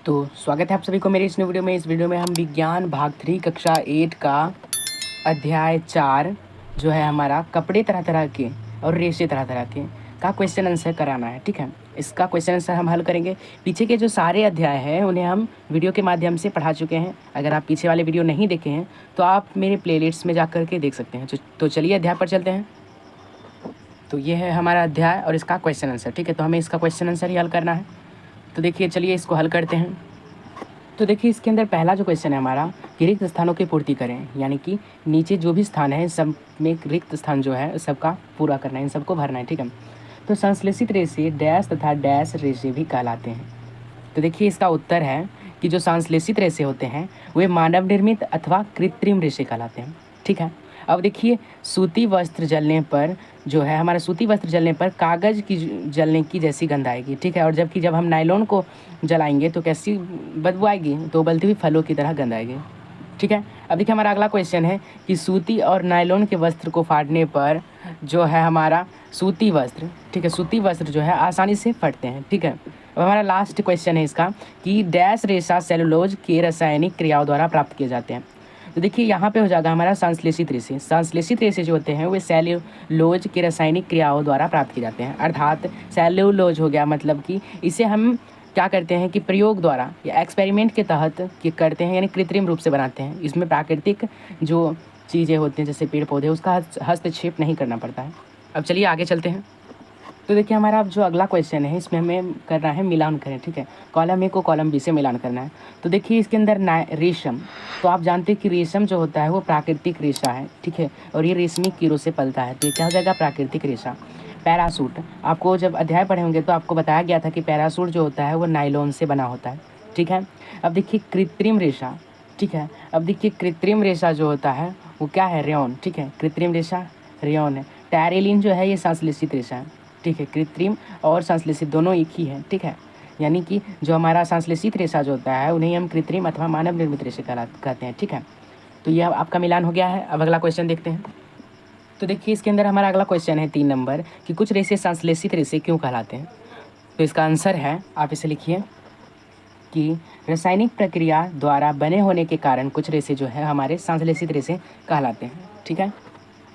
तो स्वागत है आप सभी को मेरे इस वीडियो में। इस वीडियो में हम विज्ञान भाग 3 कक्षा 8 का अध्याय 4 जो है हमारा कपड़े तरह तरह के और रेशे तरह तरह के का क्वेश्चन आंसर कराना है। ठीक है, इसका क्वेश्चन आंसर हम हल करेंगे। पीछे के जो सारे अध्याय हैं उन्हें हम वीडियो के माध्यम से पढ़ा चुके हैं। अगर आप पीछे वाले वीडियो नहीं देखे हैं तो आप मेरे प्लेलिस्ट में जा कर के देख सकते हैं। तो चलिए अध्याय पर चलते हैं। तो ये है हमारा अध्याय और इसका क्वेश्चन आंसर। ठीक है, तो हमें इसका क्वेश्चन आंसर ही हल करना है। तो देखिए, चलिए इसको हल करते हैं। तो देखिए, इसके अंदर पहला जो क्वेश्चन है हमारा कि रिक्त स्थानों की पूर्ति करें, यानी कि नीचे जो भी स्थान है सब में रिक्त स्थान जो है सबका पूरा करना है, इन सबको भरना है। ठीक है, तो संश्लेषित रेशे डैश तथा डैश रेशे भी कहलाते हैं। तो देखिए, इसका उत्तर है कि जो संश्लेषित रेशे होते हैं वे मानव निर्मित अथवा कृत्रिम रेशे कहलाते हैं। ठीक है, अब देखिए, सूती वस्त्र जलने पर जो है हमारा सूती वस्त्र जलने पर कागज़ की जलने की जैसी गंध आएगी। ठीक है, और जबकि जब हम नायलॉन को जलाएंगे तो कैसी बदबू आएगी? तो उबलती हुई फलों की तरह गंध आएगी। ठीक है, अब देखिए हमारा अगला क्वेश्चन है कि सूती और नायलॉन के वस्त्र को फाड़ने पर जो है हमारा सूती वस्त्र, ठीक है, सूती वस्त्र जो है आसानी से फटते हैं। ठीक है, अब हमारा लास्ट क्वेश्चन है इसका कि डैश रेशा सेलुलोज के रासायनिक क्रियाओं द्वारा प्राप्त किए जाते हैं। तो देखिए, यहाँ पे हो जाएगा हमारा संश्लेषित रेशे। संश्लेषित रेशे जो होते हैं वे सेल्यूलोज की रासायनिक क्रियाओं द्वारा प्राप्त किए जाते हैं। अर्थात सेल्यूलोज हो गया मतलब कि इसे हम क्या करते हैं कि प्रयोग द्वारा या एक्सपेरिमेंट के तहत कि करते हैं, यानी कृत्रिम रूप से बनाते हैं। इसमें प्राकृतिक जो चीज़ें होती हैं जैसे पेड़ पौधे, उसका हस्तक्षेप नहीं करना पड़ता है। अब चलिए आगे चलते हैं। तो देखिए, हमारा अब जो अगला क्वेश्चन है इसमें हमें करना है मिलान करें। ठीक है, कॉलम ए को कॉलम बी से मिलान करना है। तो देखिए, इसके अंदर रेशम, तो आप जानते हैं कि रेशम जो होता है वो प्राकृतिक रेशा है। ठीक है, और ये रेशमी कीड़ों से पलता है, तो ये क्या हो जाएगा? प्राकृतिक रेशा। पैरासूट, आपको जब अध्याय पढ़े होंगे तो आपको बताया गया था कि पैरासूट जो होता है वो नायलॉन से बना होता है। ठीक है, अब देखिए कृत्रिम रेशा। ठीक है, अब देखिए कृत्रिम रेशा जो होता है वो क्या है? रेयॉन। ठीक है, कृत्रिम रेशा रेयॉन है। टैरेलिन जो है ये संश्लेषित रेशा है। ठीक है, कृत्रिम और संश्लेषित दोनों एक ही है। ठीक है, यानी कि जो हमारा संश्लेषित रेशा जो होता है उन्हें हम कृत्रिम अथवा मानव निर्मित रेशे कहते हैं। ठीक है, तो यह आपका मिलान हो गया है। अब अगला क्वेश्चन देखते हैं। तो देखिए, इसके अंदर हमारा अगला क्वेश्चन है 3 नंबर कि कुछ रेशे संश्लेषित रेशे क्यों कहलाते हैं। तो इसका आंसर है, आप इसे लिखिए कि रासायनिक प्रक्रिया द्वारा बने होने के कारण कुछ रेशे जो है हमारे संश्लेषित रेशे कहलाते हैं। ठीक है,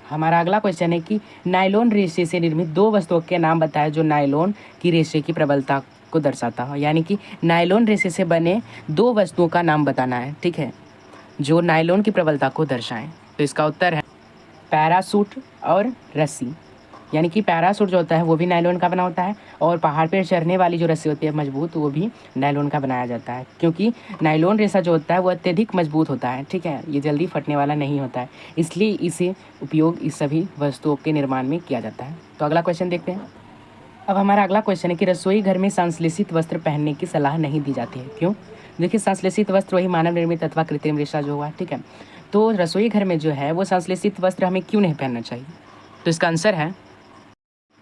हमारा अगला क्वेश्चन है कि नायलॉन रेशे से निर्मित 2 वस्तुओं के नाम बताएं जो नायलॉन की रेशे की प्रबलता को दर्शाता हो। यानी कि नायलॉन रेशे से बने 2 वस्तुओं का नाम बताना है। ठीक है, जो नायलॉन की प्रबलता को दर्शाएं। तो इसका उत्तर है पैरासूट और रस्सी। यानी कि पैरासूट जो होता है वो भी नायलॉन का बना होता है, और पहाड़ पर चढ़ने वाली जो रस्सी होती है मजबूत, वो भी नायलॉन का बनाया जाता है, क्योंकि नायलॉन रेशा जो होता है वो अत्यधिक मजबूत होता है। ठीक है, ये जल्दी फटने वाला नहीं होता है, इसलिए इसे उपयोग इस सभी वस्तुओं के निर्माण में किया जाता है। तो अगला क्वेश्चन देखते हैं। अब हमारा अगला क्वेश्चन है कि रसोई घर में संश्लेषित वस्त्र पहनने की सलाह नहीं दी जाती है, क्यों? देखिए, संश्लेषित वस्त्र वही मानव निर्मित अथवा कृत्रिम रेशा जो हुआ। ठीक है, तो रसोई घर में जो है वो संश्लेषित वस्त्र हमें क्यों नहीं पहनना चाहिए? तो इसका आंसर है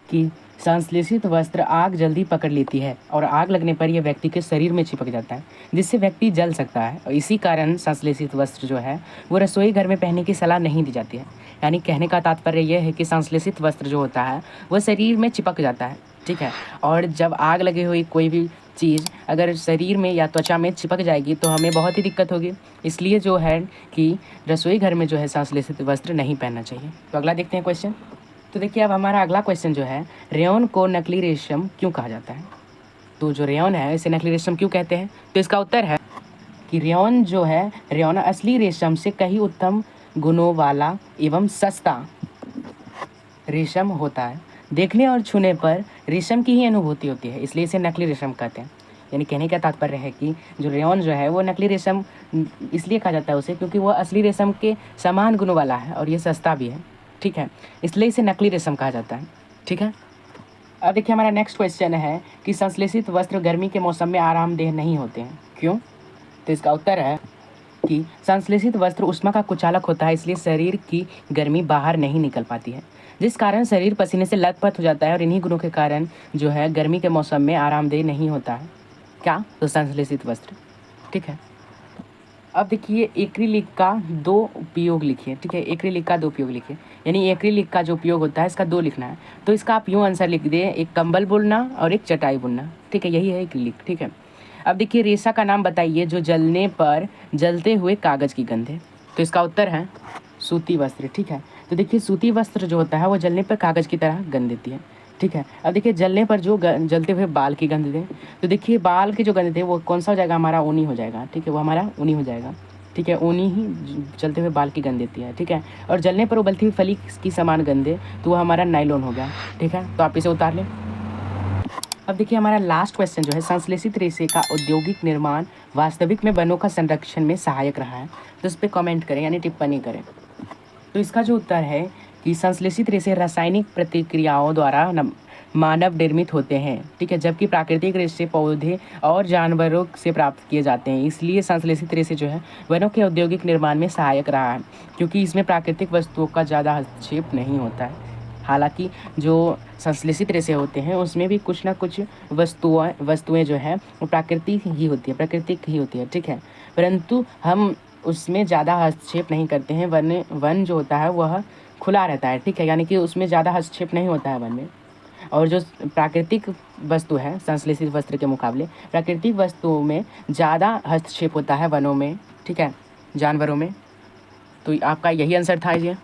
कि संश्लेषित वस्त्र आग जल्दी पकड़ लेती है और आग लगने पर यह व्यक्ति के शरीर में चिपक जाता है, जिससे व्यक्ति जल सकता है, और इसी कारण संश्लेषित वस्त्र जो है वो रसोई घर में पहनने की सलाह नहीं दी जाती है। यानी कहने का तात्पर्य यह है कि संश्लेषित वस्त्र जो होता है वह शरीर में चिपक जाता है। ठीक है, और जब आग लगी हुई कोई भी चीज़ अगर शरीर में या त्वचा में चिपक जाएगी तो हमें बहुत ही दिक्कत होगी। इसलिए जो है कि रसोई घर में जो है संश्लेषित वस्त्र नहीं पहनना चाहिए। तो अगला देखते हैं क्वेश्चन। तो देखिए, अब हमारा अगला क्वेश्चन जो है, रेयॉन को नकली रेशम क्यों कहा जाता है? तो जो रेयॉन है इसे नकली रेशम क्यों कहते हैं? तो इसका उत्तर है कि रेयॉन जो है, रेयॉन असली रेशम से कहीं उत्तम गुणों वाला एवं सस्ता रेशम होता है। देखने और छूने पर रेशम की ही अनुभूति होती है, इसलिए इसे नकली रेशम कहते हैं। यानी कहने का तात्पर्य है कि जो रेयॉन जो है वो नकली रेशम इसलिए कहा जाता है उसे क्योंकि वो असली रेशम के समान गुणों वाला है और ये सस्ता भी है। ठीक है, इसलिए इसे नकली रेशम कहा जाता है। ठीक है, अब देखिए हमारा नेक्स्ट क्वेश्चन है कि संश्लेषित वस्त्र गर्मी के मौसम में आरामदेह नहीं होते हैं, क्यों? तो इसका उत्तर है कि संश्लेषित वस्त्र ऊष्मा का कुचालक होता है, इसलिए शरीर की गर्मी बाहर नहीं निकल पाती है, जिस कारण शरीर पसीने से लथपथ हो जाता है, और इन्हीं गुणों के कारण जो है गर्मी के मौसम में आरामदेह नहीं होता है। क्या? तो संश्लेषित वस्त्र। ठीक है, अब देखिए एक्रिलिक का 2 उपयोग लिखिए। ठीक है, एक्रिलिक का 2 उपयोग लिखिए, यानी एक्रिलिक का जो उपयोग होता है इसका 2 लिखना है। तो इसका आप यूँ आंसर लिख दिए, एक कंबल बुनना और एक चटाई बुनना। ठीक है, यही है एक्रिलिक। ठीक है, अब देखिए रेशा का नाम बताइए जो जलने पर जलते हुए कागज़ की गंध है। तो इसका उत्तर है सूती वस्त्र। ठीक है, तो देखिए सूती वस्त्र जो होता है वो जलने पर कागज़ की तरह गंध देती है। ठीक है, अब देखिए जलने पर जो जलते हुए बाल की गंध दे, तो देखिए बाल की जो गंध दे वो कौन सा हो जाएगा, हमारा ऊनी हो जाएगा। ठीक है, वो हमारा ऊनी हो जाएगा। ठीक है, ऊनी ही जलते हुए बाल की गंध देती है। ठीक है, और जलने पर उबलती हुई फली की समान गंध दे तो वो हमारा नायलॉन हो गया। ठीक है, तो आप इसे उतार लें। अब देखिए हमारा लास्ट क्वेश्चन जो है, संश्लेषित रेशे का औद्योगिक निर्माण वास्तविक में वनों का संरक्षण में सहायक रहा है। तो इस पर कमेंट करें यानी टिप्पणी करें। तो इसका जो उत्तर है कि संश्लेषित रेशे रासायनिक प्रतिक्रियाओं द्वारा मानव निर्मित होते हैं। ठीक है, जबकि प्राकृतिक रेशे पौधे और जानवरों से प्राप्त किए जाते हैं। इसलिए संश्लेषित रेशे जो है वनों के औद्योगिक निर्माण में सहायक रहा है, क्योंकि इसमें प्राकृतिक वस्तुओं का ज़्यादा हस्तक्षेप नहीं होता है। हालांकि जो संश्लेषित रेशे होते हैं उसमें भी कुछ ना कुछ वस्तुएं जो है वो प्राकृतिक ही होती है। ठीक है, परंतु हम उसमें ज़्यादा हस्तक्षेप नहीं करते हैं। वन जो होता है वह खुला रहता है। ठीक है, यानी कि उसमें ज़्यादा हस्तक्षेप नहीं होता है वन में। और जो प्राकृतिक वस्तु है संश्लेषित वस्त्र के मुकाबले प्राकृतिक वस्तुओं में ज़्यादा हस्तक्षेप होता है वनों में। ठीक है, जानवरों में। तो आपका यही आंसर था ये।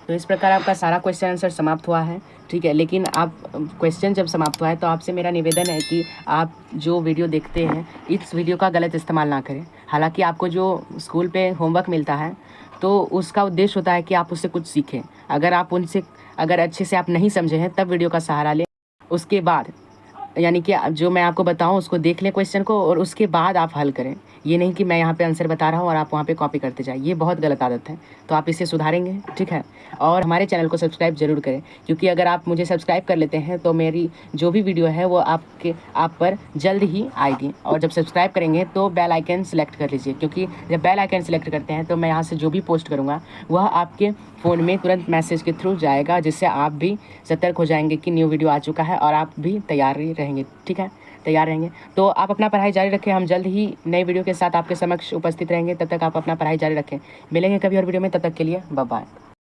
तो इस प्रकार आपका सारा क्वेश्चन आंसर समाप्त हुआ है। ठीक है, लेकिन आप क्वेश्चन जब समाप्त हुआ है तो आपसे मेरा निवेदन है कि आप जो वीडियो देखते हैं इस वीडियो का गलत इस्तेमाल ना करें। हालांकि आपको जो स्कूल पे होमवर्क मिलता है तो उसका उद्देश्य होता है कि आप उससे कुछ सीखें। अगर अच्छे से आप नहीं समझे हैं तब वीडियो का सहारा लें। उसके बाद यानी कि जो मैं आपको बताऊं उसको देख लें क्वेश्चन को और उसके बाद आप हल करें। ये नहीं कि मैं यहाँ पे आंसर बता रहा हूँ और आप वहाँ पे कॉपी करते जाए, ये बहुत गलत आदत है। तो आप इसे सुधारेंगे। ठीक है, और हमारे चैनल को सब्सक्राइब जरूर करें, क्योंकि अगर आप मुझे सब्सक्राइब कर लेते हैं तो मेरी जो भी वीडियो है वो आप पर जल्द ही आएगी। और जब सब्सक्राइब करेंगे तो बेल आइकन सेलेक्ट कर लीजिए, क्योंकि जब बेल आइकन सेलेक्ट करते हैं तो मैं यहाँ से जो भी पोस्ट करूँगा वह आपके फ़ोन में तुरंत मैसेज के थ्रू जाएगा, जिससे आप भी सतर्क हो जाएंगे कि न्यू वीडियो आ चुका है और आप भी तैयार रहेंगे। ठीक है, तैयार रहेंगे। तो आप अपना पढ़ाई जारी रखें। हम जल्द ही नए वीडियो के साथ आपके समक्ष उपस्थित रहेंगे। तब तक आप अपना पढ़ाई जारी रखें। मिलेंगे कभी और वीडियो में, तब तक के लिए बाय बाय।